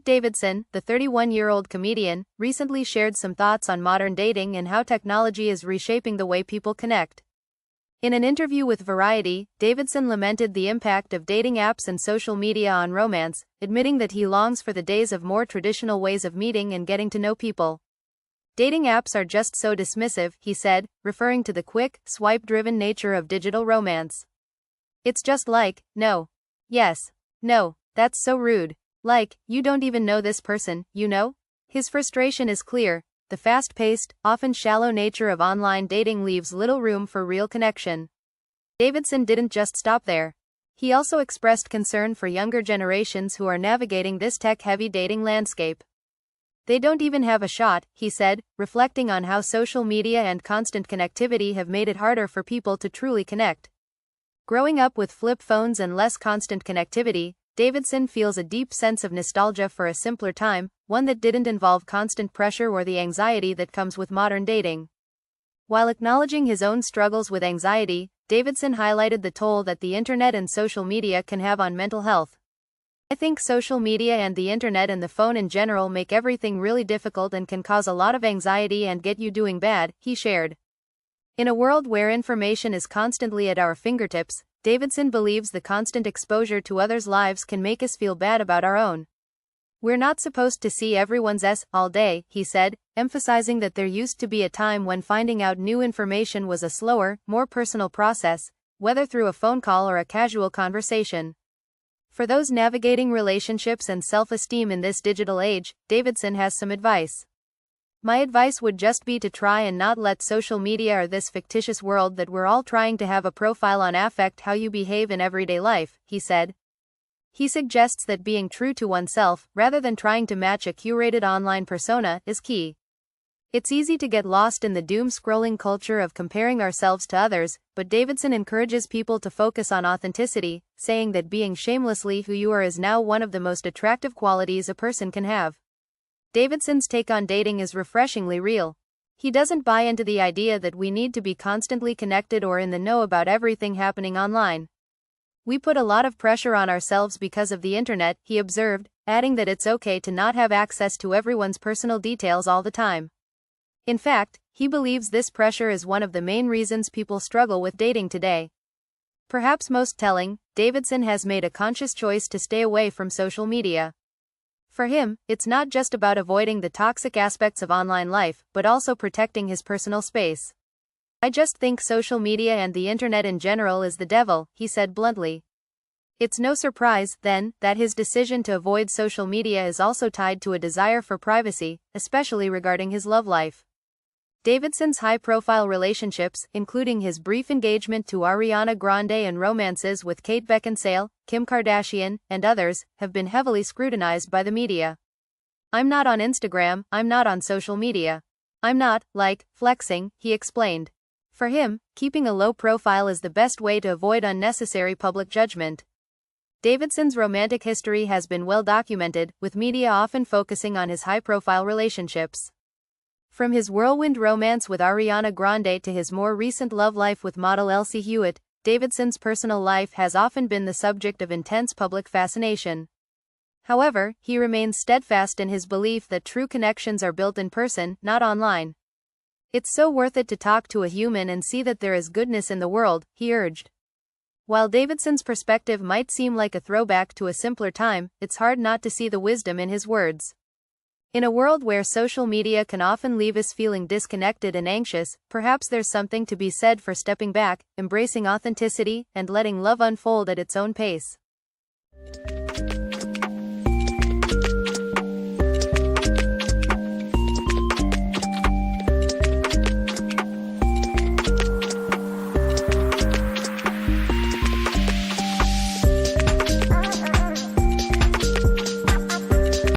Pete Davidson, the 31-year-old comedian, recently shared some thoughts on modern dating and how technology is reshaping the way people connect. In an interview with Variety, Davidson lamented the impact of dating apps and social media on romance, admitting that he longs for the days of more traditional ways of meeting and getting to know people. Dating apps are just so dismissive, he said, referring to the quick, swipe-driven nature of digital romance. It's just like, no. Yes. No. That's so rude. Like, you don't even know this person, you know? His frustration is clear. The fast-paced, often shallow nature of online dating leaves little room for real connection. Davidson didn't just stop there. He also expressed concern for younger generations who are navigating this tech-heavy dating landscape. They don't even have a shot, he said, reflecting on how social media and constant connectivity have made it harder for people to truly connect. Growing up with flip phones and less constant connectivity, Davidson feels a deep sense of nostalgia for a simpler time, one that didn't involve constant pressure or the anxiety that comes with modern dating. While acknowledging his own struggles with anxiety, Davidson highlighted the toll that the internet and social media can have on mental health. I think social media and the internet and the phone in general make everything really difficult and can cause a lot of anxiety and get you doing bad, he shared. In a world where information is constantly at our fingertips, Davidson believes the constant exposure to others' lives can make us feel bad about our own. We're not supposed to see everyone's all day, he said, emphasizing that there used to be a time when finding out new information was a slower, more personal process, whether through a phone call or a casual conversation. For those navigating relationships and self-esteem in this digital age, Davidson has some advice. My advice would just be to try and not let social media or this fictitious world that we're all trying to have a profile on affect how you behave in everyday life, he said. He suggests that being true to oneself, rather than trying to match a curated online persona, is key. It's easy to get lost in the doom-scrolling culture of comparing ourselves to others, but Davidson encourages people to focus on authenticity, saying that being shamelessly who you are is now one of the most attractive qualities a person can have. Davidson's take on dating is refreshingly real. He doesn't buy into the idea that we need to be constantly connected or in the know about everything happening online. We put a lot of pressure on ourselves because of the internet, he observed, adding that it's okay to not have access to everyone's personal details all the time. In fact, he believes this pressure is one of the main reasons people struggle with dating today. Perhaps most telling, Davidson has made a conscious choice to stay away from social media. For him, it's not just about avoiding the toxic aspects of online life, but also protecting his personal space. I just think social media and the internet in general is the devil, he said bluntly. It's no surprise, then, that his decision to avoid social media is also tied to a desire for privacy, especially regarding his love life. Davidson's high-profile relationships, including his brief engagement to Ariana Grande and romances with Kate Beckinsale, Kim Kardashian, and others, have been heavily scrutinized by the media. I'm not on Instagram, I'm not on social media. I'm not, like, flexing, he explained. For him, keeping a low profile is the best way to avoid unnecessary public judgment. Davidson's romantic history has been well documented, with media often focusing on his high-profile relationships. From his whirlwind romance with Ariana Grande to his more recent love life with model Elsie Hewitt, Davidson's personal life has often been the subject of intense public fascination. However, he remains steadfast in his belief that true connections are built in person, not online. It's so worth it to talk to a human and see that there is goodness in the world, he urged. While Davidson's perspective might seem like a throwback to a simpler time, it's hard not to see the wisdom in his words. In a world where social media can often leave us feeling disconnected and anxious, perhaps there's something to be said for stepping back, embracing authenticity, and letting love unfold at its own pace.